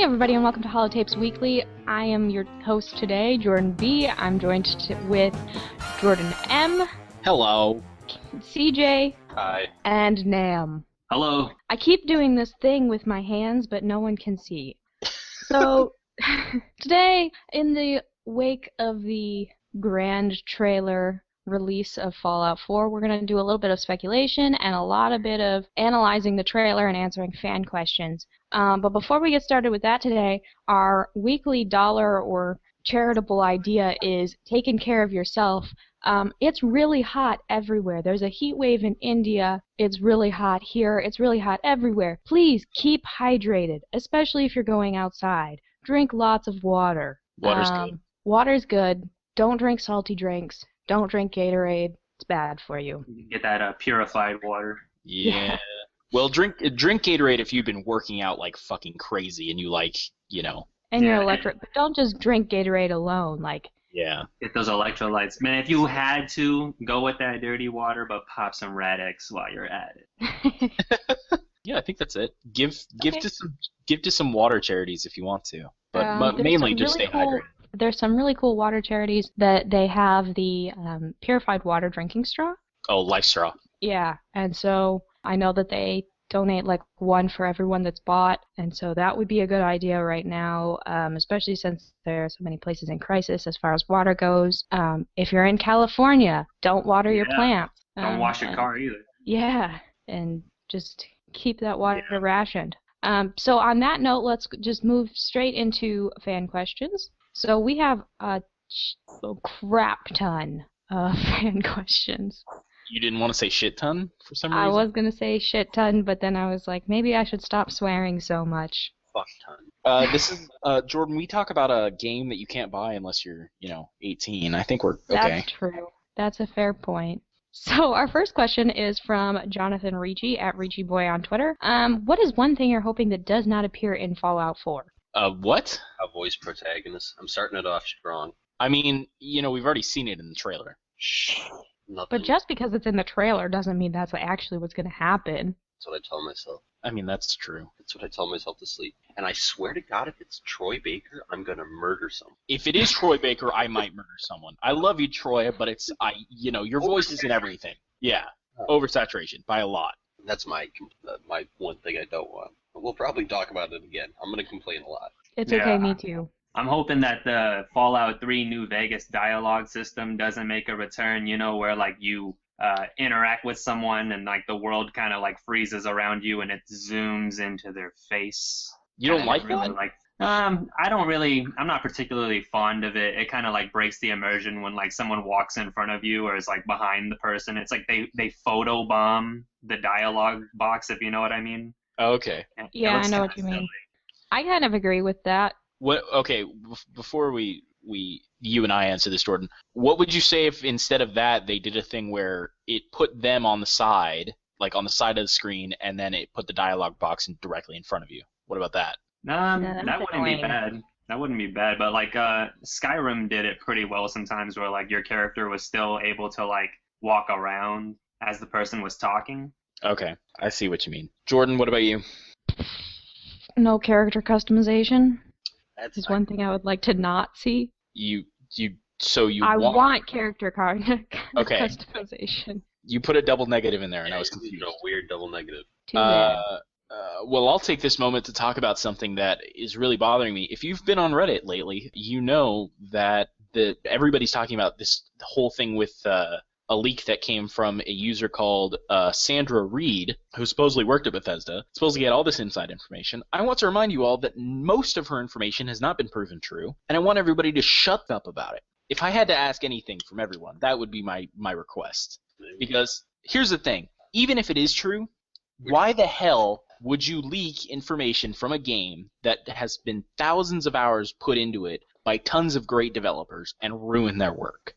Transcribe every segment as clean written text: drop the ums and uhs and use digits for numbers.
everybody, and welcome to Holotapes Weekly. I am your host today, Jordan B. I'm joined with Jordan M. Hello. CJ. Hi. And Nam. Hello. I keep doing this thing with my hands, but no one can see. So, today, in the wake of the grand trailer release of Fallout 4, we're going to do a little bit of speculation and a bit of analyzing the trailer and answering fan questions. But before we get started with that today, our weekly dollar or charitable idea is taking care of yourself. It's really hot everywhere. There's a heat wave in India. It's really hot here. It's really hot everywhere. Please keep hydrated, especially if you're going outside. Drink lots of water. Water's good. Water's good. Don't drink salty drinks. Don't drink Gatorade. It's bad for you. You can get that purified water. Yeah. Well, drink Gatorade if you've been working out like fucking crazy and you like, And you're electric. But don't just drink Gatorade alone. Yeah. Get those electrolytes. Man, if you had to, go with that dirty water, but pop some Rad-X while you're at it. Yeah, I think that's it. Give to some water charities if you want to. But mainly just stay hydrated. There's some really cool water charities that they have the purified water drinking straw. Oh, Life Straw. Yeah, and so I know that they donate one for everyone that's bought, and so that would be a good idea right now, especially since there are so many places in crisis as far as water goes. If you're in California, don't water your plants. Don't wash your car either. Yeah, and just keep that water rationed. So on that note, let's just move straight into fan questions. So we have a crap ton of fan questions. You didn't want to say shit ton for some reason? I was going to say shit ton, but then I was like, maybe I should stop swearing so much. Fuck ton. This is, Jordan, we talk about a game that you can't buy unless you're, 18. I think we're okay. That's true. That's a fair point. So our first question is from Jonathan Ricci at RicciBoy on Twitter. What is one thing you're hoping that does not appear in Fallout 4? What? A voice protagonist. I'm starting it off strong. I mean, we've already seen it in the trailer. Shh. Nothing. But just because it's in the trailer doesn't mean that's actually what's going to happen. That's what I tell myself. I mean, that's true. That's what I tell myself to sleep. And I swear to God, if it's Troy Baker, I'm going to murder someone. If it is Troy Baker, I might murder someone. I love you, Troy, but your voice isn't everything. Yeah. Oversaturation by a lot. That's my one thing I don't want. But we'll probably talk about it again. I'm going to complain a lot. It's okay, me too. I'm hoping that the Fallout 3 New Vegas dialogue system doesn't make a return, where you interact with someone and the world kind of freezes around you and it zooms into their face. You don't like that? I'm not particularly fond of it. It kind of breaks the immersion when someone walks in front of you or is behind the person. It's they photobomb the dialogue box, if you know what I mean. Okay. Yeah, I know what you mean. I kind of agree with that. Okay, before you and I answer this, Jordan, what would you say if instead of that they did a thing where it put them on the side, on the side of the screen, and then it put the dialogue box directly in front of you? What about that? That wouldn't be bad. That wouldn't be bad, but Skyrim did it pretty well sometimes where your character was still able to walk around as the person was talking. Okay, I see what you mean. Jordan, what about you? No character customization. That's one thing I would like to not see. I want character Okay. customization. You put a double negative in there, and I was confused. A weird double negative. Too bad. Well, I'll take this moment to talk about something that is really bothering me. If you've been on Reddit lately, you know that everybody's talking about the whole thing with a leak that came from a user called Sandra Reed, who supposedly worked at Bethesda, supposedly had all this inside information. I want to remind you all that most of her information has not been proven true, and I want everybody to shut up about it. If I had to ask anything from everyone, that would be my request. Because here's the thing. Even if it is true, why the hell would you leak information from a game that has been thousands of hours put into it by tons of great developers and ruin their work?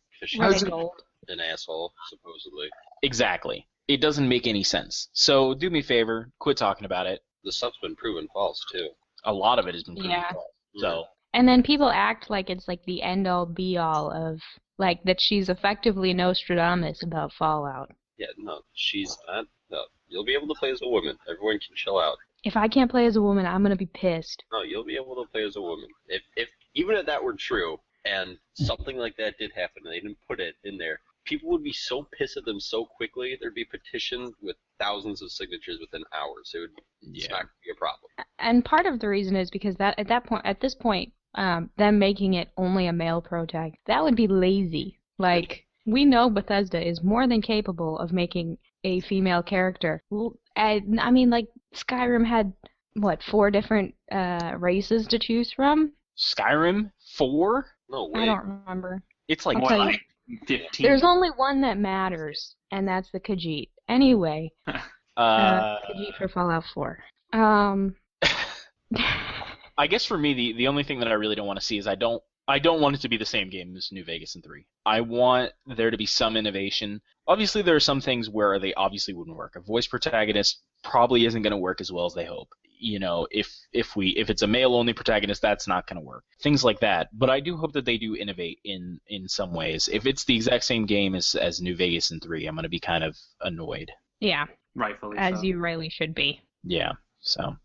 An asshole, supposedly. Exactly. It doesn't make any sense. So do me a favor, quit talking about it. The stuff's been proven false, too. A lot of it has been proven false. So. And then people act like it's the end-all, be-all of, that she's effectively Nostradamus about Fallout. Yeah, no, she's not. No, you'll be able to play as a woman. Everyone can chill out. If I can't play as a woman, I'm gonna be pissed. No, you'll be able to play as a woman. If even if that were true, and something like that did happen, and they didn't put it in there, people would be so pissed at them so quickly. There'd be petitions with thousands of signatures within hours. It's not gonna be a problem. And part of the reason is because at this point, them making it only a male protag, that would be lazy. Like, we know Bethesda is more than capable of making a female character. I mean, like, Skyrim had, 4 different races to choose from? Skyrim? 4? No way. I don't remember. It's like I'll tell you. 15. There's only one that matters, and that's the Khajiit. Anyway, Khajiit for Fallout 4. I guess for me, the only thing that I really don't want to see is I don't want it to be the same game as New Vegas and 3. I want there to be some innovation. Obviously, there are some things where they obviously wouldn't work. A voice protagonist probably isn't going to work as well as they hope. You know, if it's a male-only protagonist, that's not going to work. Things like that. But I do hope that they do innovate in some ways. If it's the exact same game as New Vegas and 3, I'm going to be kind of annoyed. Yeah, Rightfully as so. you really should be. Yeah, so.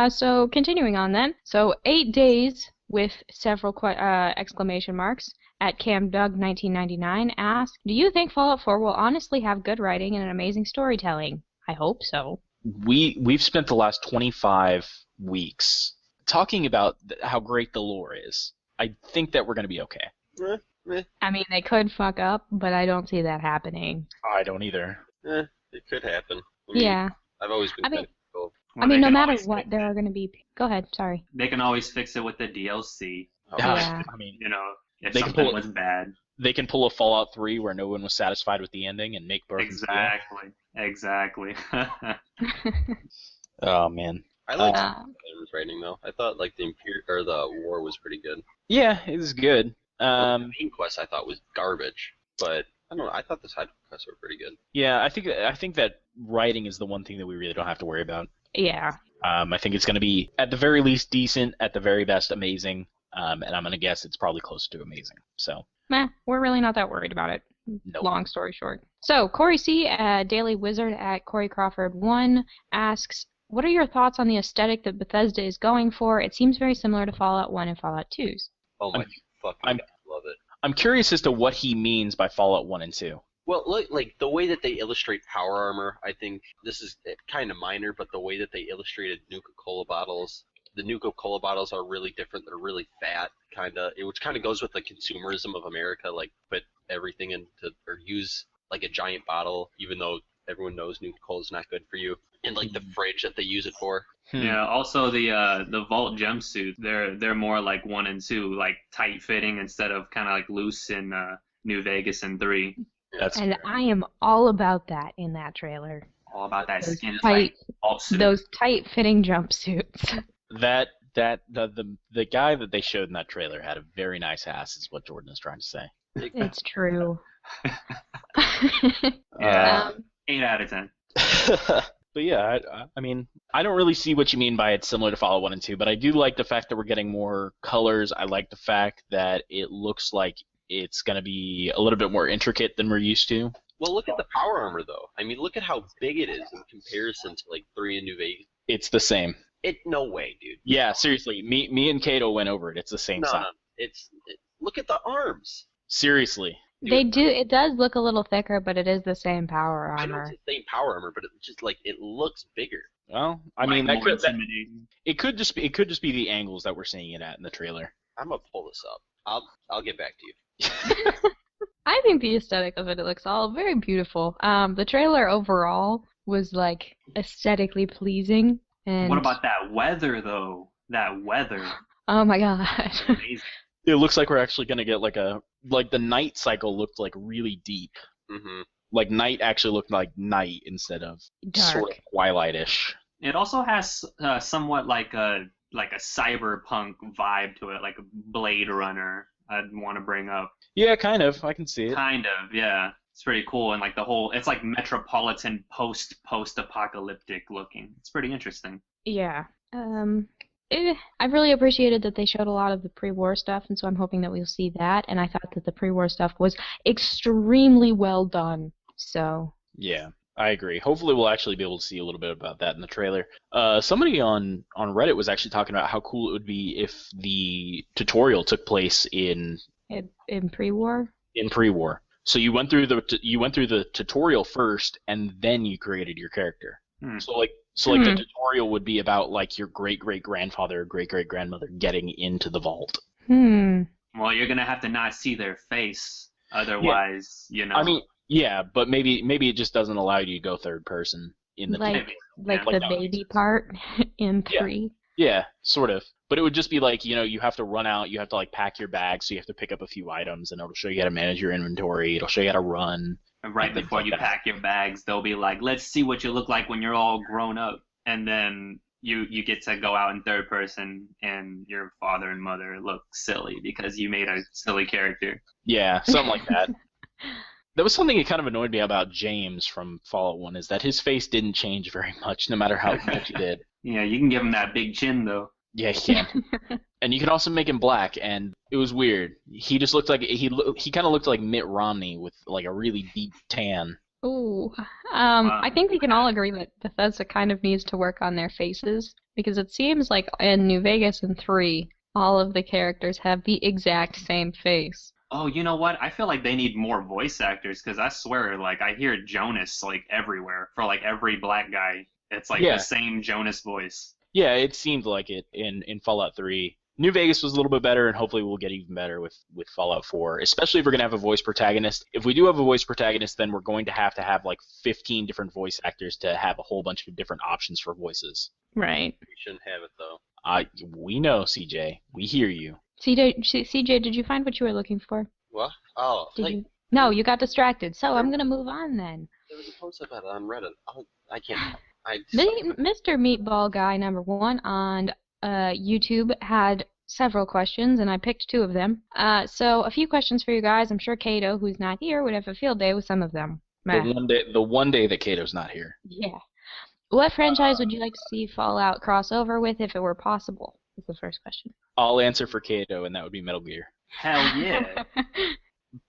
So continuing on then. So 8 days with several exclamation marks at CamDoug1999 asked, do you think Fallout 4 will honestly have good writing and an amazing storytelling? I hope so. We've spent the last 25 weeks talking about how great the lore is. I think that we're going to be okay. I mean, they could fuck up, but I don't see that happening. I don't either. It could happen. I mean, Yeah. I've always been critical. Well, I mean, they no can matter always what, fix there it. are going to be... Go ahead, sorry. They can always fix it with the DLC. Yeah. I mean, You know, if They can something pull it- was bad. they can pull a Fallout 3 where no one was satisfied with the ending and make Burton Exactly. Oh man. I like Uh, Skyrim's writing though. I thought like the war was pretty good. Yeah, it was good. The main quest I thought was garbage, but I don't know. I thought the side quests were pretty good. Yeah, I think that writing is the one thing that we really don't have to worry about. yeah. I think it's going to be at the very least decent, at the very best amazing, and I'm going to guess it's probably closer to amazing. So. Meh, we're really not that worried about it. Nope. Long story short. So, Corey C. Daily Wizard at Corey Crawford 1 asks, what are your thoughts on the aesthetic that Bethesda is going for? It seems very similar to Fallout 1 and Fallout 2's. Oh my fucking God, love it. I'm curious as to what he means by Fallout 1 and 2. Well, look, like the way that they illustrate power armor, I think this is kind of minor, but the way that they illustrated Nuka-Cola bottles, the Nuka-Cola bottles are really different. They're really fat, which kind of goes with the consumerism of America, like put everything into or use like a giant bottle, even though everyone knows Nuka-Cola is not good for you, and like the fridge that they use it for. Yeah. Also, the Vault jumpsuit, they're more like 1 and 2, like tight fitting instead of kind of like loose in New Vegas and 3. That's And I am all about that in that trailer. All about that Those skin tight- tight alt suit. Those tight-fitting jumpsuits. the guy that they showed in that trailer had a very nice ass, is what Jordan is trying to say. It's true. Yeah. 8 out of 10. But yeah, I mean, I don't really see what you mean by it's similar to Fallout 1 and 2, but I do like the fact that we're getting more colors. I like the fact that it looks like it's going to be a little bit more intricate than we're used to. Well, look at the power armor though. I mean, look at how big it is in comparison to like 3 and New Vegas. It's the same. No way, dude. Yeah, seriously. Me and Kato went over it. It's the same size. No. Look at the arms. Seriously. It does look a little thicker, but it is the same power I know armor. it's the same power armor, but it's just like it looks bigger. Well, I mean, Like, that more could that, intimidating. it could just be the angles that we're seeing it at in the trailer. I'm gonna pull this up. I'll get back to you. I think the aesthetic of it looks all very beautiful. The trailer overall was like aesthetically pleasing. And What about that weather though? That weather. oh my god. Amazing. It looks like we're actually gonna get like the night cycle looked like really deep. Mm-hmm. Like night actually looked like night instead of Dark. sort of twilightish. It also has somewhat like a cyberpunk vibe to it, like a Blade Runner. I'd want to bring up. Yeah, kind of. I can see it. Kind of, yeah. It's pretty cool, and like it's like metropolitan post-apocalyptic looking. It's pretty interesting. Yeah. I really appreciated that they showed a lot of the pre-war stuff, and so I'm hoping that we'll see that. And I thought that the pre-war stuff was extremely well done. So Yeah. I agree. Hopefully, we'll actually be able to see a little bit about that in the trailer. Somebody on Reddit was actually talking about how cool it would be if the tutorial took place In pre-war? in pre-war. So you went through the tutorial first, and then you created your character. Hmm. So the tutorial would be about like your great great grandfather, great great grandmother getting into the vault. Well, you're gonna have to not see their face, otherwise, you know. I mean, yeah, but maybe it just doesn't allow you to go third person in the Like Yeah. the baby part in 3. Yeah, sort of. But it would just be like, you have to run out, you have to like pack your bag, so you have to pick up a few items, and it'll show you how to manage your inventory, it'll show you how to run. Right things before like you that. pack your bags, they'll be like, "Let's see what you look like when you're all grown up," and then you get to go out in third person, and your father and mother look silly because you made a silly character. Yeah, something like that. That was something that kind of annoyed me about James from Fallout 1, is that his face didn't change very much, no matter how much you did. Yeah, you can give him that big chin though. Yeah, he can. And you can also make him black, and it was weird. He just looked like he kind of looked like Mitt Romney with like a really deep tan. Ooh. I think we can all agree that Bethesda kind of needs to work on their faces, because it seems like in New Vegas and 3, all of the characters have the exact same face. Oh, you know what? I feel like they need more voice actors because I swear, like I hear Jonas like everywhere for like every black guy. It's like Yeah. the same Jonas voice. Yeah, it seemed like it in Fallout 3. New Vegas was a little bit better, and hopefully we'll get even better with Fallout 4, especially if we're going to have a voice protagonist. If we do have a voice protagonist, then we're going to have like 15 different voice actors to have a whole bunch of different options for voices. Right. We shouldn't have it though. We know, CJ. We hear you. CJ, did you find what you were looking for? What? Oh, Did like, you? No, you got distracted. So I'm gonna move on then. there was a post about it on Reddit. I can't. Mr. Meatball Guy #1 on YouTube had several questions, and I picked 2 of them. So a few questions for you guys. I'm sure Kato, who's not here, would have a field day with some of them. Meh. The one day that Kato's not here. Yeah. What franchise would you like to see Fallout crossover with if it were possible? Is the first question. I'll answer for Kato, and that would be Metal Gear. Hell yeah.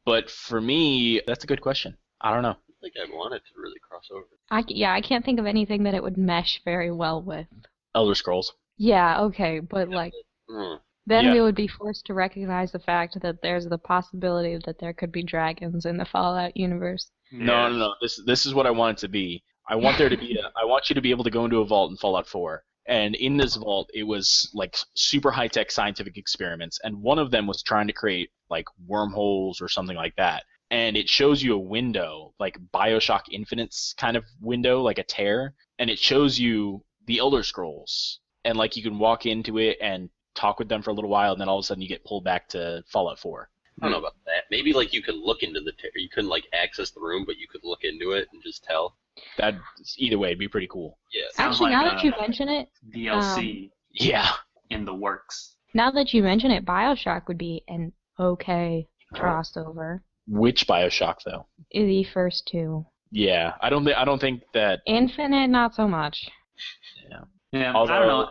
But for me, that's a good question. I don't know. I think I'd want it to really cross over. I can't think of anything that it would mesh very well with. Elder Scrolls. Yeah, okay, but like Hmm. then Yeah. we would be forced to recognize the fact that there's the possibility that there could be dragons in the Fallout universe. No. This is what I want it to be. I want there to be I want you to be able to go into a vault in Fallout 4. And in this vault, it was like super high-tech scientific experiments, and one of them was trying to create like wormholes or something like that. And it shows you a window, like BioShock Infinite's kind of window, like a tear, and it shows you the Elder Scrolls, and like you can walk into it and talk with them for a little while, and then all of a sudden you get pulled back to Fallout 4. I don't know about that. Maybe like you could look into the you couldn't like access the room, but you could look into it and just tell. That either way, it'd be pretty cool. Yeah. Sounds Actually, like now that you mention it, DLC Yeah. in the works. BioShock would be an okay crossover. Which BioShock though? The first 2. Yeah, I don't think that. Infinite, not so much. Yeah, Although I don't know.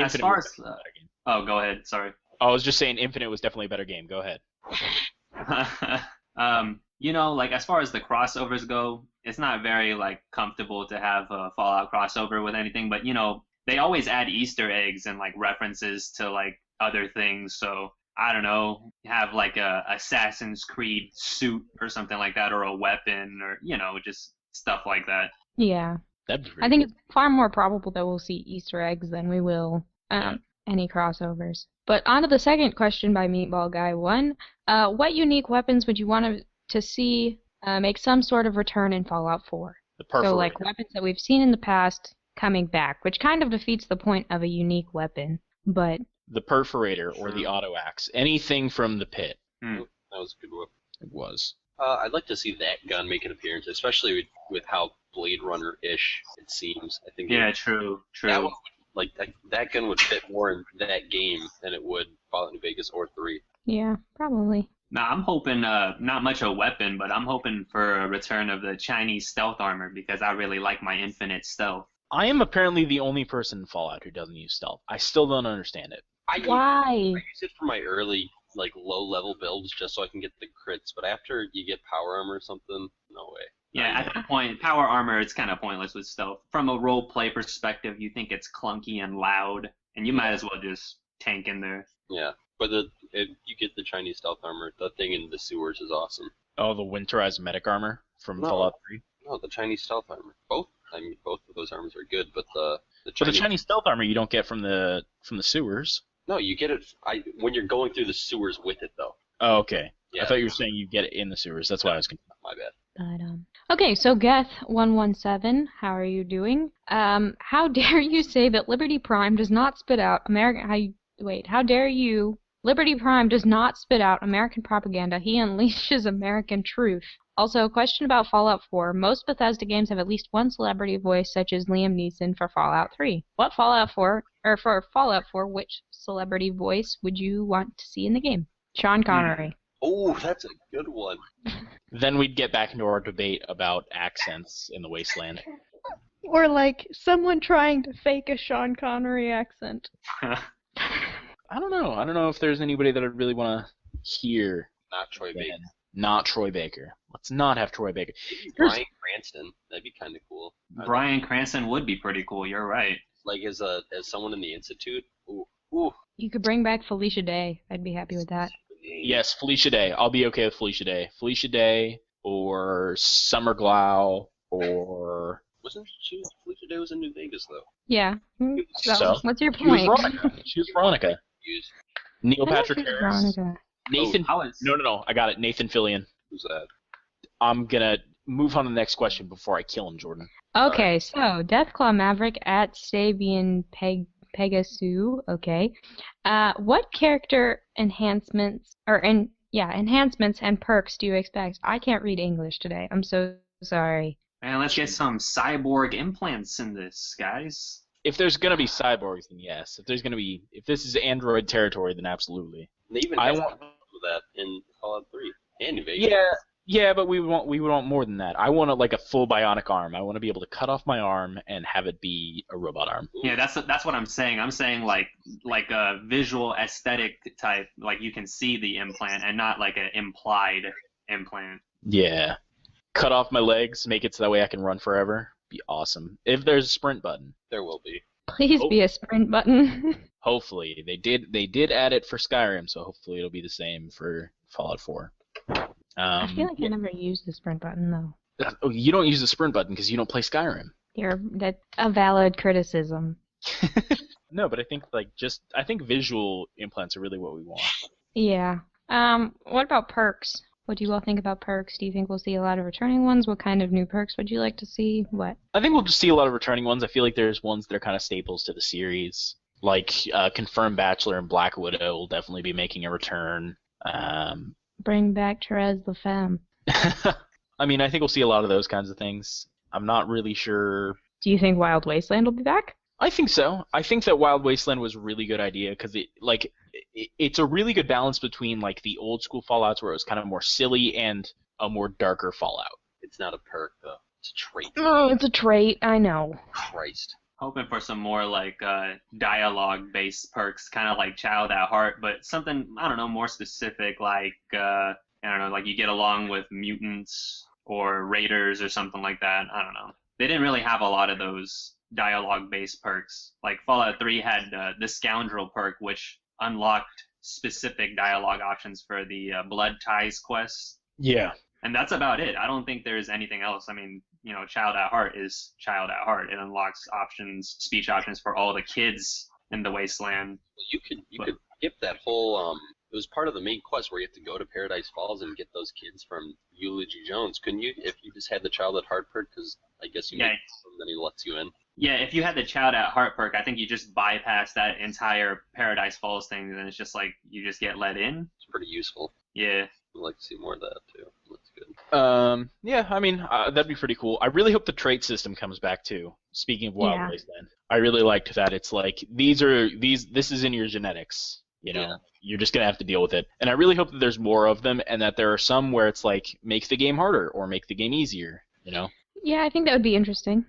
As Infinite far was as definitely a better game. oh, go ahead. Sorry. I was just saying Infinite was definitely a better game. Go ahead. Like as far as the crossovers go, it's not very like comfortable to have a Fallout crossover with anything, but they always add Easter eggs and like references to like other things. So I don't know, have like a Assassin's Creed suit or something like that, or a weapon, or just stuff like that. Yeah. That'd be pretty I think cool. it's far more probable that we'll see Easter eggs than we will any crossovers. But on to the second question by Meatball Guy 1. What unique weapons would you want to see make some sort of return in Fallout 4? The perforator. So like weapons that we've seen in the past coming back, which kind of defeats the point of a unique weapon. But The perforator or the auto axe. Anything from the pit. That was a good one. It was. I'd like to see that gun make an appearance, especially with how Blade Runner-ish it seems. I think. Yeah, true. That one, that gun would fit more in that game than it would Fallout New Vegas or 3. yeah, probably. Now I'm hoping not much a weapon, but I'm hoping for a return of the Chinese stealth armor because I really like my infinite stealth. I am apparently the only person in Fallout who doesn't use stealth. I still don't understand it. Why? I use it for my early low-level builds just so I can get the crits, but after you get power armor or something, no way. Yeah, at that point, power armor, it's kind of pointless with stealth. From a role play perspective, you think it's clunky and loud, and you might as well just tank in there. Yeah, but if you get the Chinese stealth armor, the thing in the sewers is awesome. Oh, the winterized medic armor from No. Fallout 3. No, the Chinese stealth armor. Both of those armors are good, but the Chinese stealth armor you don't get from the sewers. No, you get it when you're going through the sewers with it, though. Oh, okay. Yeah. I thought you were saying you get it in the sewers. That's why I was confused. My bad. But, okay, so Geth117, how are you doing? How dare you say that Liberty Prime does not spit out how dare you? Liberty Prime does not spit out American propaganda. He unleashes American truth. Also, a question about Fallout 4. Most Bethesda games have at least one celebrity voice, such as Liam Neeson for Fallout 3. For Fallout 4, which celebrity voice would you want to see in the game? Sean Connery. Oh, that's a good one. Then we'd get back into our debate about accents in the Wasteland. Or like someone trying to fake a Sean Connery accent. I don't know. I don't know if there's anybody that I'd really want to hear. Not Troy Baker. Not Troy Baker. Let's not have Troy Baker. Bryan Cranston. That'd be kind of cool. Bryan Cranston would be pretty cool. You're right. Like as someone in the Institute. Ooh. You could bring back Felicia Day. I'd be happy with that. Yes, Felicia Day. I'll be okay with Felicia Day. Felicia Day or Summer Glau or... Felicia Day was in New Vegas, though. Yeah. So? What's your point? She was Veronica. Neil Patrick Harris. Veronica. Nathan... No. I got it. Nathan Fillion. Who's that? I'm going to move on to the next question before I kill him, Jordan. Okay, so Deathclaw Maverick at Sabian Pegasus. Okay. What character enhancements and perks do you expect? I can't read English today. I'm so sorry. Man, let's get some cyborg implants in this, guys. If there's gonna be cyborgs, then yes. If this is Android territory, then absolutely. And they even want that in Fallout 3 and New Vegas. Yeah, but we would want more than that. I want a full bionic arm. I want to be able to cut off my arm and have it be a robot arm. Yeah, that's what I'm saying. I'm saying like a visual aesthetic type, like you can see the implant and not like an implied implant. Yeah. Cut off my legs, make it so that way I can run forever. Be awesome. If there's a sprint button. There will be. Please be a sprint button. Hopefully. They did add it for Skyrim, so hopefully it'll be the same for Fallout 4. I feel like I never used the sprint button, though. Oh, you don't use the sprint button because you don't play Skyrim. That's a valid criticism. No, but I think visual implants are really what we want. Yeah. What about perks? What do you all think about perks? Do you think we'll see a lot of returning ones? What kind of new perks would you like to see? What? I think we'll just see a lot of returning ones. I feel like there's ones that are kind of staples to the series. Like Confirmed Bachelor and Black Widow will definitely be making a return. Bring back Therese the Femme. I mean, I think we'll see a lot of those kinds of things. I'm not really sure. Do you think Wild Wasteland will be back? I think so. I think that Wild Wasteland was a really good idea because it's a really good balance between the old school Fallouts where it was kind of more silly and a more darker Fallout. It's not a perk though. It's a trait. Oh, it's a trait. I know. Christ. Hoping for some more dialogue-based perks, kind of like Child at Heart, but something, I don't know, more specific, like you get along with mutants or raiders or something like that. I don't know. They didn't really have a lot of those dialogue-based perks. Like Fallout 3 had the Scoundrel perk, which unlocked specific dialogue options for the Blood Ties quest. Yeah. And that's about it. I don't think there's anything else. I mean, Child at Heart is Child at Heart. It unlocks speech options for all the kids in the Wasteland. You could skip that whole it was part of the main quest where you have to go to Paradise Falls and get those kids from Eulogy Jones. Couldn't you, if you just had the Child at Heart perk? Because I guess you make them, then he lets you in. Yeah, if you had the Child at Heart perk, I think you just bypass that entire Paradise Falls thing, and it's just like you just get let in. It's pretty useful. Yeah. I'd like to see more of that too. That's good. Yeah, I mean, that'd be pretty cool. I really hope the trait system comes back too. Speaking of Wild Wasteland, I really liked that. It's like this is in your genetics. Yeah. You're just gonna have to deal with it. And I really hope that there's more of them, and that there are some where it's like make the game harder or make the game easier. Yeah, I think that would be interesting.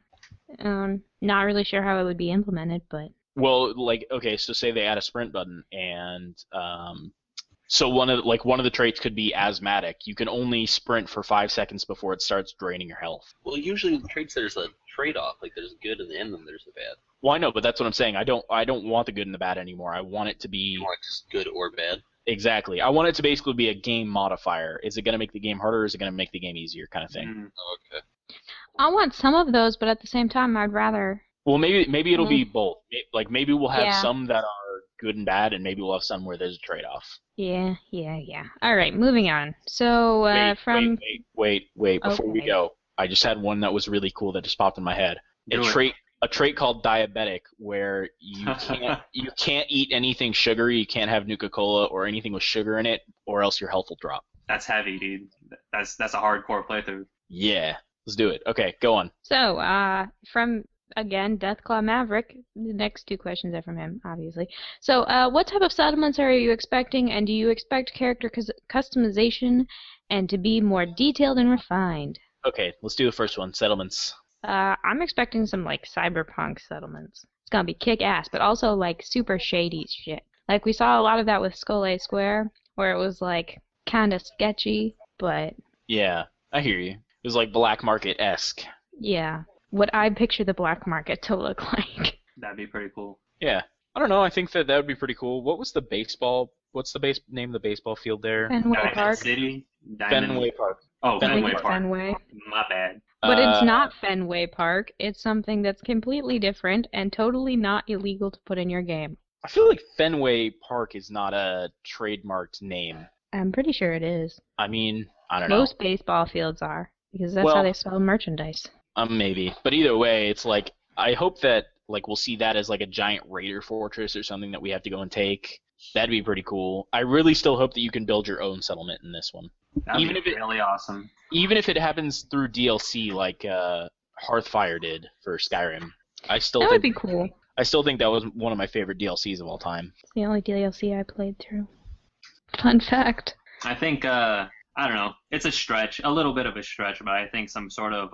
Not really sure how it would be implemented, but. Well, okay, so say they add a sprint button and So one of the traits could be asthmatic. You can only sprint for 5 seconds before it starts draining your health. Well, usually in traits there's a trade-off. Like there's good in the end, and there's the bad. Well, I know, but that's what I'm saying. I don't want the good and the bad anymore. I want it to be You want just good or bad. exactly. I want it to basically be a game modifier. Is it going to make the game harder, or is it going to make the game easier, kind of thing? Oh, okay. I want some of those, but at the same time, I'd rather. Well, maybe it'll be both. Like maybe we'll have Yeah. some that are good and bad, and maybe we'll have some where there's a trade-off. Yeah. All right, moving on. So Wait. Before we Okay. go, I just had one that was really cool that just popped in my head. Do it. A trait called diabetic, where you can't eat anything sugary. You can't have Nuka-Cola or anything with sugar in it, or else your health will drop. That's heavy, dude. That's a hardcore playthrough. Yeah, let's do it. Okay, go on. So, from, again, Deathclaw Maverick, the next two questions are from him, obviously. So, what type of settlements are you expecting, and do you expect character customization and to be more detailed and refined? Okay, let's do the first one. Settlements. I'm expecting some, like, cyberpunk settlements. It's gonna be kick-ass, but also, like, super shady shit. Like, we saw a lot of that with Skull A Square, where it was, like, kinda sketchy, but, Yeah, I hear you. It was like black market-esque. yeah. What I picture the black market to look like. That'd be pretty cool. Yeah. I don't know. I think that would be pretty cool. What's the name of the baseball field there? Fenway Diamond Park. City. Fenway Park. Oh, Fenway Park. Fenway. My bad. But it's not Fenway Park. It's something that's completely different and totally not illegal to put in your game. I feel like Fenway Park is not a trademarked name. I'm pretty sure it is. I mean, I don't know. Most baseball fields are, because that's Well- how they sell merchandise. Maybe. But either way, it's like, I hope that like we'll see that as like a giant raider fortress or something that we have to go and take. That'd be pretty cool. I really still hope that you can build your own settlement in this one. That'd Even be if it- really awesome. Even if it happens through DLC like Hearthfire did for Skyrim. I still That think would be cool. that was one of my favorite DLCs of all time. It's the only DLC I played through. Fun fact. I think I don't know. It's a stretch, a little bit of a stretch, but I think some sort of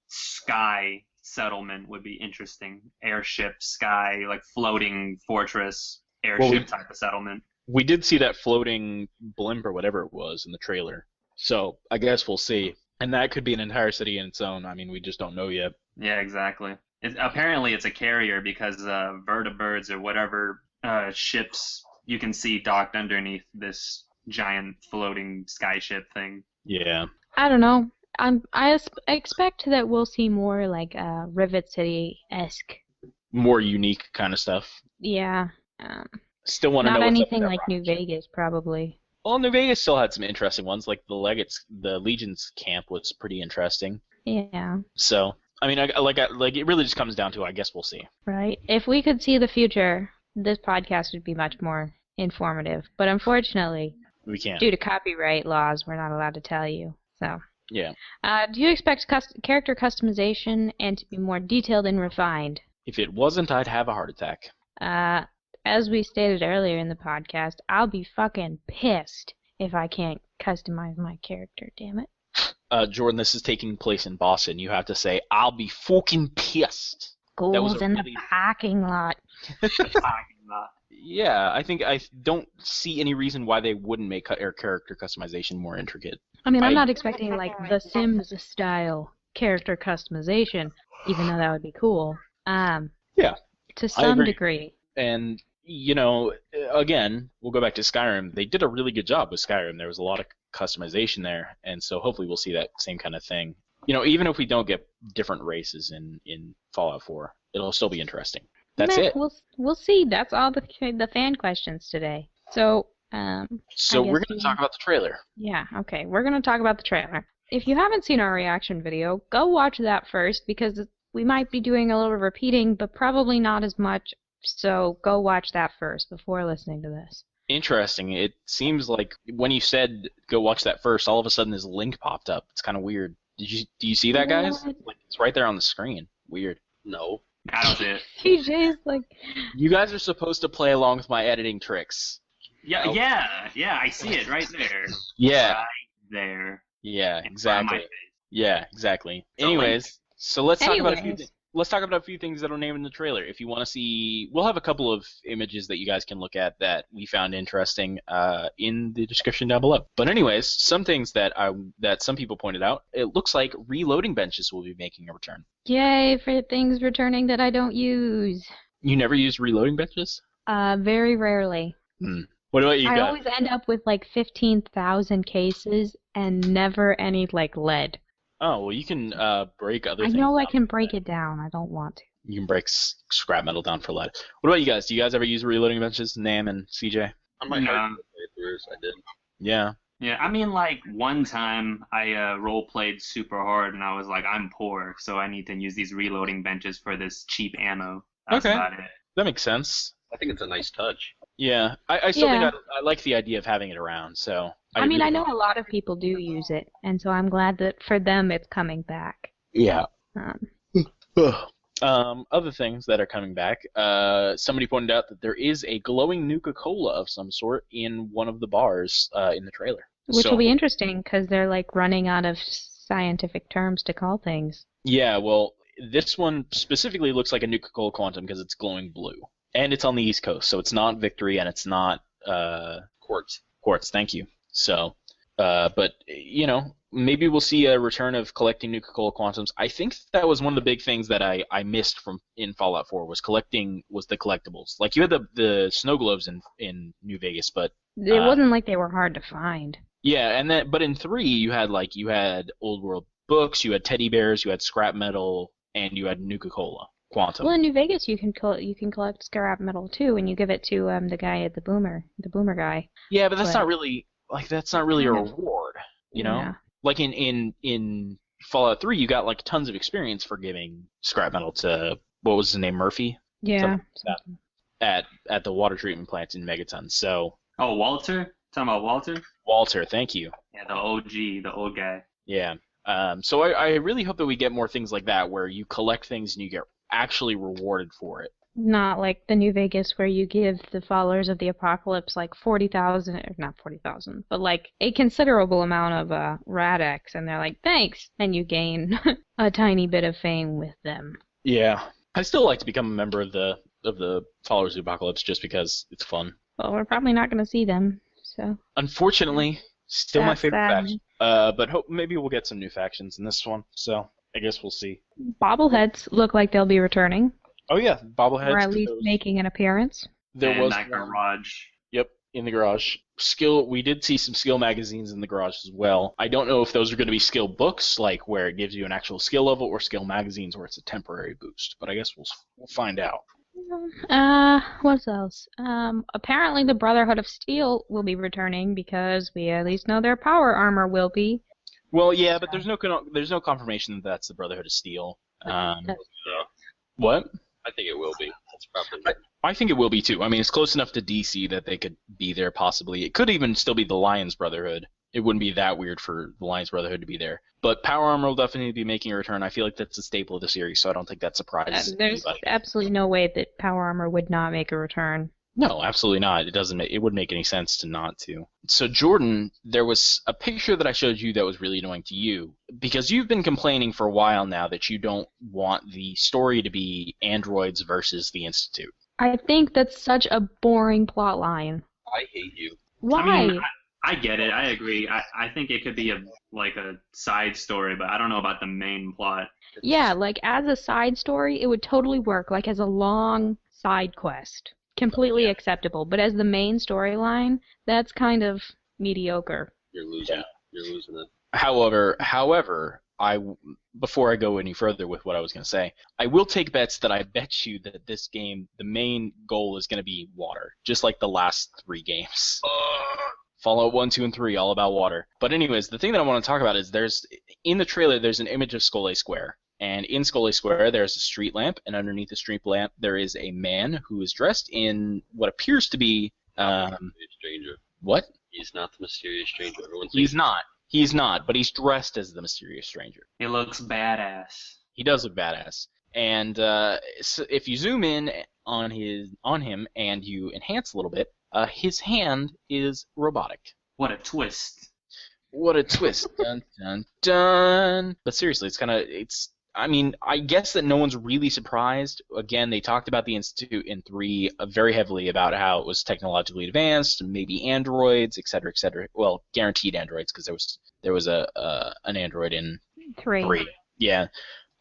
sky settlement would be interesting. Airship, sky, like floating fortress, airship type of settlement. We did see that floating blimp or whatever it was in the trailer. So I guess we'll see. And that could be an entire city in its own. I mean, we just don't know yet. Yeah, exactly. Apparently, it's a carrier because vertibirds or whatever ships you can see docked underneath this giant floating skyship thing. Yeah. I don't know. I expect that we'll see more like Rivet City-esque. More unique kind of stuff. Yeah. Still want to know Not what's up anything with that like rocket New ship. Vegas, probably. Well, New Vegas still had some interesting ones, like the Legion's camp was pretty interesting. Yeah. So, I mean, it really just comes down to, I guess we'll see. Right. If we could see the future, this podcast would be much more informative. But unfortunately, We can't. due to copyright laws, we're not allowed to tell you. So, Yeah. do you expect character customization and to be more detailed and refined? If it wasn't, I'd have a heart attack. As we stated earlier in the podcast, I'll be fucking pissed if I can't customize my character, damn it. Jordan, this is taking place in Boston. You have to say, I'll be fucking pissed. was Ghouls a in really- the parking lot. Yeah, I don't see any reason why they wouldn't make character customization more intricate. I mean, I'm I- not expecting, like, The Sims-style character customization, even though that would be cool. Yeah, To some agree. degree. And, again, we'll go back to Skyrim. They did a really good job with Skyrim. There was a lot of customization there, and so hopefully we'll see that same kind of thing. Even if we don't get different races in Fallout 4, it'll still be interesting. That's Meh, it. We'll see. That's all the fan questions today. So, So we're guess going we- to talk about the trailer. yeah, okay. We're going to talk about the trailer. If you haven't seen our reaction video, go watch that first, because we might be doing a little repeating, but probably not as much. So go watch that first before listening to this. Interesting. It seems like when you said go watch that first, all of a sudden this link popped up. It's kind of weird. Do you see that, guys? What? Like, it's right there on the screen. Weird. No. I don't see it. TJ's like, You guys are supposed to play along with my editing tricks. Yeah, Nope. yeah, I see it right there. Yeah. Right there. Yeah, In front of my exactly. face. Yeah, exactly. So, Anyways, so let's talk about a few things. let's talk about a few things that are named in the trailer. If you want to see, we'll have a couple of images that you guys can look at that we found interesting in the description down below. But anyways, some things that some people pointed out, it looks like reloading benches will be making a return. Yay for things returning that I don't use. You never use reloading benches? Very rarely. What about you I guys? always end up with like 15,000 cases and never any like lead. Oh, well, you can break other I things. know I down can for break lead. it down. I don't want to. You can break scrap metal down for lead. What about you guys? Do you guys ever use reloading benches, Nam and CJ? On my No. hard playthroughs, I did. Yeah. Yeah, I mean, like, one time I role-played super hard, and I was like, I'm poor, so I need to use these reloading benches for this cheap ammo. That's Okay. about it. That makes sense. I think it's a nice touch. Yeah, I still Yeah. think I like the idea of having it around. So I mean, really I know a lot of people do use it, and so I'm glad that for them it's coming back. Yeah. Um, Other things that are coming back. Somebody pointed out that there is a glowing Nuka-Cola of some sort in one of the bars in the trailer. which So- will be interesting because they're like running out of scientific terms to call things. Yeah, well, this one specifically looks like a Nuka-Cola Quantum because it's glowing blue, and it's on the East Coast, so it's not Victory and it's not Quartz. Quartz. Thank you. So, but you know, maybe we'll see a return of collecting Nuka-Cola Quantums. I think that was one of the big things that I missed from in Fallout 4 was the collectibles. Like you had the snow globes in New Vegas, but It wasn't like they were hard to find. yeah, but in 3 you had old world books, you had teddy bears, you had scrap metal, and you had Nuka-Cola Quantum. Well, in New Vegas, you can collect scrap metal too, and you give it to the guy at the boomer guy. Yeah, but that's but- not really a Kind of. reward, you know? Yeah. Like in Fallout 3, you got like tons of experience for giving scrap metal to what was his name, Murphy, Yeah. Something at the water treatment plant in Megaton. So Oh, Walter? Talking about Walter? Walter, thank you. Yeah, the OG, the old guy. Yeah. So I really hope that we get more things like that where you collect things and you get actually rewarded for it. Not like the New Vegas where you give the followers of the apocalypse like 40,000, or not 40,000, but like a considerable amount of Rad-X, and they're like, thanks, and you gain a tiny bit of fame with them. Yeah. I still like to become a member of the Followers of the Apocalypse just because it's fun. Well, we're probably not going to see them, so. Unfortunately, still my That's favorite sad. faction. But maybe we'll get some new factions in this one. So I guess we'll see. Bobbleheads look like they'll be returning, Oh yeah, bobbleheads. or at least making an appearance. there and was that one- garage. Yep, in the garage. We did see some skill magazines in the garage as well. I don't know if those are going to be skill books, like where it gives you an actual skill level, or skill magazines where it's a temporary boost. But I guess we'll find out. What else? Apparently the Brotherhood of Steel will be returning because we at least know their power armor will be. Well, yeah, but there's no confirmation that that's the Brotherhood of Steel. What? I think it will be. That's probably. I think it will be too. I mean, it's close enough to DC that they could be there possibly. It could even still be the Lions Brotherhood. It wouldn't be that weird for the Lions Brotherhood to be there. But Power Armor will definitely be making a return. I feel like that's a staple of the series, so I don't think that surprises There's anybody. absolutely no way that power armor would not make a return. No, absolutely not. It wouldn't make any sense to not to. So Jordan, there was a picture that I showed you that was really annoying to you because you've been complaining for a while now that you don't want the story to be androids versus the Institute. I think that's such a boring plot line. I hate you. Why? I mean, I get it. I agree. I think it could be a side story, but I don't know about the main plot. Yeah, like as a side story, it would totally work, like as a long side quest. Completely acceptable. But as the main storyline, that's kind of mediocre. You're losing. Yeah. You're losing it. However, before I go any further with what I was going to say, I will take bets that I bet you that this game, the main goal is going to be water, just like the last 3 games. Fallout 1, 2, and 3, all about water. But anyways, the thing that I want to talk about is in the trailer, there's an image of Scully Square. And in Scully Square, there's a street lamp, and underneath the street lamp, there is a man who is dressed in what appears to be, Stranger. what? He's not the mysterious stranger. Everyone He's thinks not. He's not, but he's dressed as the mysterious stranger. It looks badass. He does look badass. And so if you zoom in on him and you enhance a little bit, his hand is robotic. What a twist. What a twist! Dun dun dun. But seriously, I mean, I guess that no one's really surprised. Again, they talked about the Institute in 3 very heavily about how it was technologically advanced, maybe androids, et cetera, et cetera. Well, guaranteed androids, because there was an android in 3. Yeah.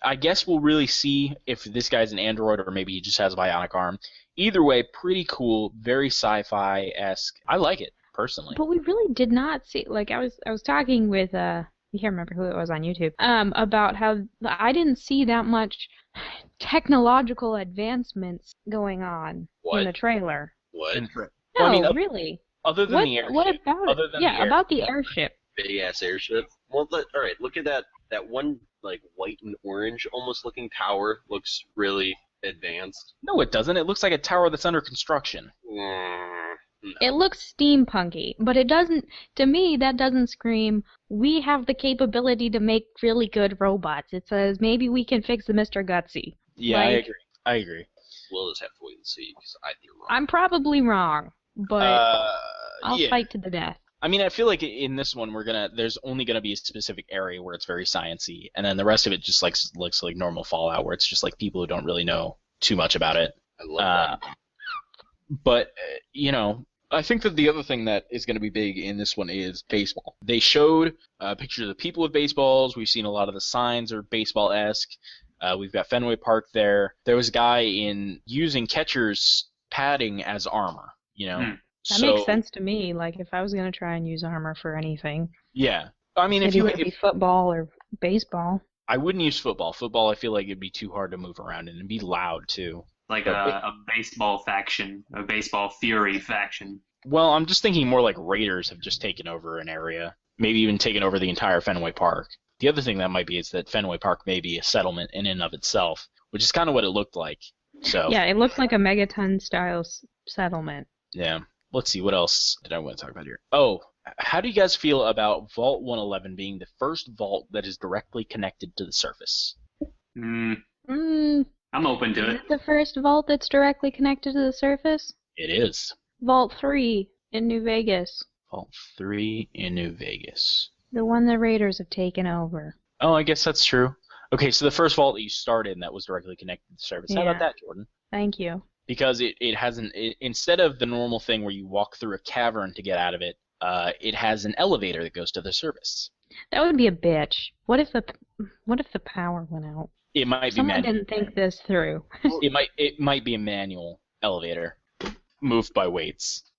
I guess we'll really see if this guy's an android or maybe he just has a bionic arm. Either way, pretty cool, very sci-fi-esque. I like it, personally. But we really did not see, like, I was talking with, I can't remember who it was on YouTube, about how I didn't see that much technological advancements going on in the trailer. What? No, Well, I mean, really. Other than the airship. What about other it? Than Yeah, the about the airship. Big ass airship. Well, all right. Look at that one, like white and orange almost looking tower. Looks really advanced. No, it doesn't. It looks like a tower that's under construction. No. It looks steampunky, but it doesn't. To me, that doesn't scream, we have the capability to make really good robots. It says maybe we can fix the Mr. Gutsy. Yeah, Like, I agree. We'll just have to wait and see because I think you're wrong. I'm probably wrong, but I'll Yeah. fight to the death. I mean, I feel like in this one there's only gonna be a specific area where it's very sciencey, and then the rest of it just like looks like normal Fallout, where it's just like people who don't really know too much about it. I love that. But I think that the other thing that is going to be big in this one is baseball. They showed pictures of the people with baseballs. We've seen a lot of the signs are baseball-esque. We've got Fenway Park there. There was a guy using catcher's padding as armor. That makes sense to me. Like, if I was going to try and use armor for anything. Yeah. I mean, Maybe it would be football or baseball. I wouldn't use football. Football, I feel like it'd be too hard to move around in. It'd be loud, too. Like a baseball faction, a baseball fury faction. Well, I'm just thinking more like Raiders have just taken over an area. Maybe even taken over the entire Fenway Park. The other thing that might be is that Fenway Park may be a settlement in and of itself, which is kind of what it looked like. So Yeah, it looked like a megaton-style settlement. Yeah. Let's see, what else did I want to talk about here? Oh, how do you guys feel about Vault 111 being the first vault that is directly connected to the surface? I'm open to Is it. it the first vault that's directly connected to the surface? It is. Vault 3 in New Vegas. Vault 3 in New Vegas. The one the Raiders have taken over. Oh, I guess that's true. Okay, so the first vault that you started in that was directly connected to the surface. How about Yeah. that, Jordan? Thank you. Because it instead of the normal thing where you walk through a cavern to get out of it, it has an elevator that goes to the surface. That would be a bitch. What if the power went out? It might be Someone manual. didn't think this through. It might be a manual elevator, moved by weights.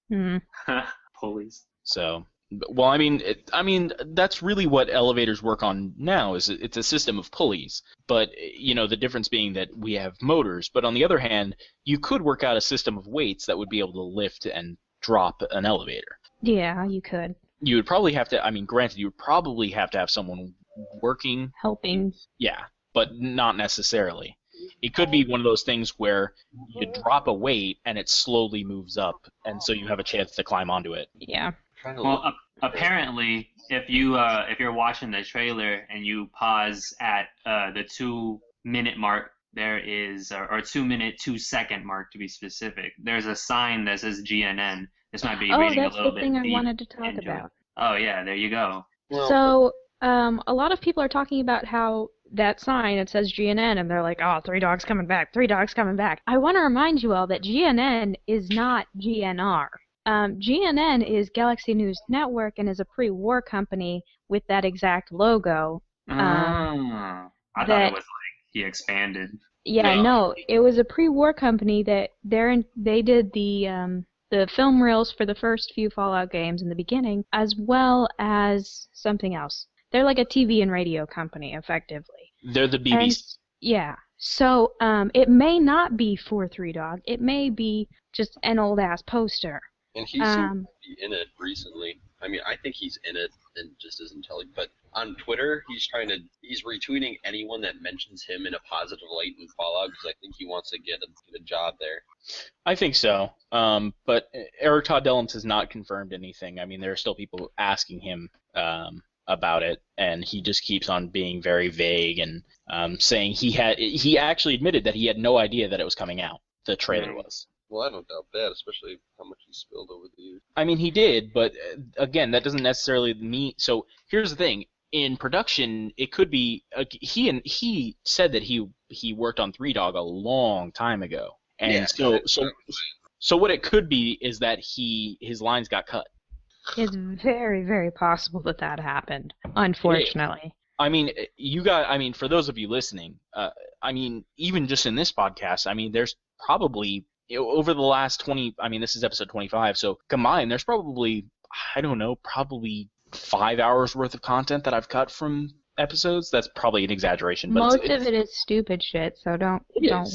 Pulleys. So, well, I mean, that's really what elevators work on now. Is it's a system of pulleys. But the difference being that we have motors. But on the other hand, you could work out a system of weights that would be able to lift and drop an elevator. Yeah, you could. You would probably have to. I mean, granted, you would probably have to have someone working. Helping. Yeah, but not necessarily. It could be one of those things where you drop a weight and it slowly moves up, and so you have a chance to climb onto it. Yeah. Well, apparently, if you're watching the trailer and you pause at the 2-minute mark, there is or 2-minute 2-second mark to be specific. There's a sign that says GNN. This might be reading a little bit deep. Oh, that's the thing I wanted to talk into it. about. Oh yeah, there you go. So, a lot of people are talking about how that sign, it says GNN, and they're like, oh, 3 dogs coming back, 3 dogs coming back. I want to remind you all that GNN is not GNR. GNN is Galaxy News Network and is a pre-war company with that exact logo. I thought it was like he expanded. Yeah, no, it was a pre-war company that they did the film reels for the first few Fallout games in the beginning, as well as something else. They're like a TV and radio company, effectively. They're the BBC. Yeah. So it may not be for 3 Dog. It may be just an old-ass poster. And he seemed to be in it recently. I mean, I think he's in it and just isn't telling. But on Twitter, he's retweeting anyone that mentions him in a positive light in Fallout because I think he wants to get a job there. I think so. But Eric Todd Dellums has not confirmed anything. I mean, there are still people asking him about it, and he just keeps on being very vague and saying he actually admitted that he had no idea that it was coming out. The trailer was. Well, I don't doubt that, especially how much he spilled over the years. I mean, he did, but again, that doesn't necessarily mean. So here's the thing: in production, it could be he said that he worked on Three Dog a long time ago, and Yeah, so what it could be is that his lines got cut. It's very, very possible that happened, unfortunately. I mean, for those of you listening, even just in this podcast, there's probably, over the last 20, this is episode 25, so combined, there's probably, I don't know, probably 5 hours worth of content that I've cut from episodes. That's probably an exaggeration, but Most of it is stupid shit, so don't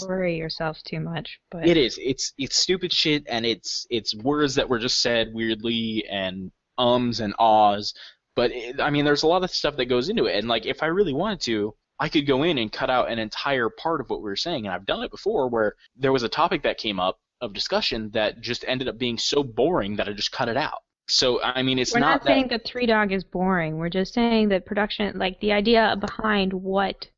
worry yourself too much. But it is. It's stupid shit, and it's words that were just said weirdly, and ums and ahs. But there's a lot of stuff that goes into it, and like if I really wanted to, I could go in and cut out an entire part of what we were saying, and I've done it before, where there was a topic that came up of discussion that just ended up being so boring that I just cut it out. So it's we're not that, saying that Three Dog is boring. We're just saying that production, like the idea behind what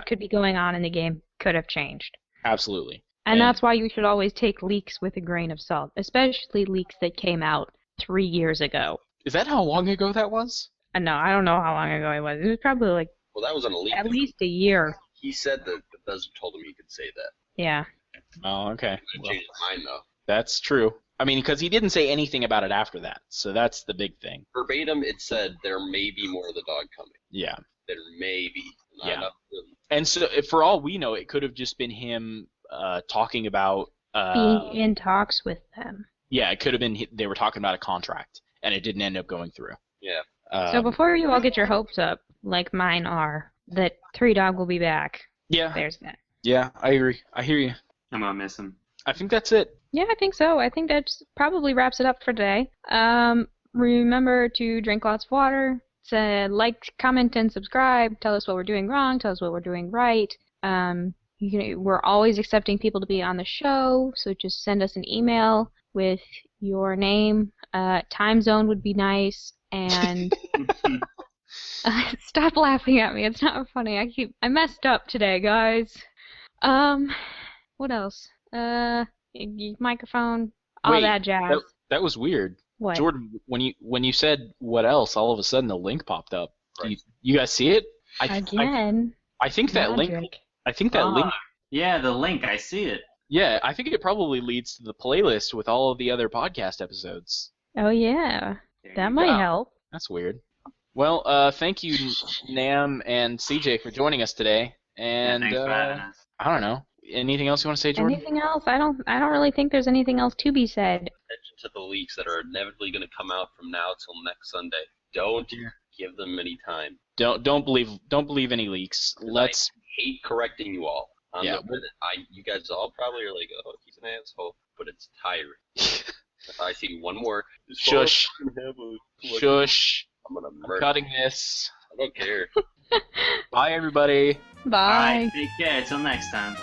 could be going on in the game, could have changed. Absolutely. And that's why you should always take leaks with a grain of salt, especially leaks that came out 3 years ago. Is that how long ago that was? No, I don't know how long ago it was. It was probably like well, that was on a leak. at least a year. He said that Bethesda told him he could say that. Yeah. Oh, okay. He changed his mind though. That's true. Because he didn't say anything about it after that, so that's the big thing. Verbatim, it said there may be more of the dog coming. Yeah. There may be. Yeah. Not really. And so, for all we know, it could have just been him talking about being in talks with them. Yeah, it could have been they were talking about a contract, and it didn't end up going through. Yeah. So before you all get your hopes up, like mine are, that Three Dog will be back. Yeah. There's that. Yeah, I agree. I hear you. I'm gonna miss him. I think that's it. Yeah, I think so. I think that probably wraps it up for today. Remember to drink lots of water. Like, comment, and subscribe. Tell us what we're doing wrong. Tell us what we're doing right. We're always accepting people to be on the show, so just send us an email with your name. Time zone would be nice. And stop laughing at me. It's not funny. I messed up today, guys. What else? Microphone, all that jazz. That was weird. What? Jordan, when you said what else, all of a sudden a link popped up. Right. You guys see it? Again. I think that link. I think that link. Yeah, the link. I see it. Yeah, I think it probably leads to the playlist with all of the other podcast episodes. Oh yeah, that might help. That's weird. Well, thank you, Nam and CJ, for joining us today. And thanks for having us. I don't know. Anything else you want to say, Jordan? Anything else? I don't really think there's anything else to be said. Attention to the leaks that are inevitably going to come out from now till next Sunday. Don't give them any time. Don't believe any leaks. I hate correcting you all. Yeah. You guys all probably are like, oh, he's an asshole, but it's tiring. If I see one more, Shush. Shush. I'm gonna I'm murder. cutting this. I don't care. Bye, everybody. Bye. All right, take care. Till next time.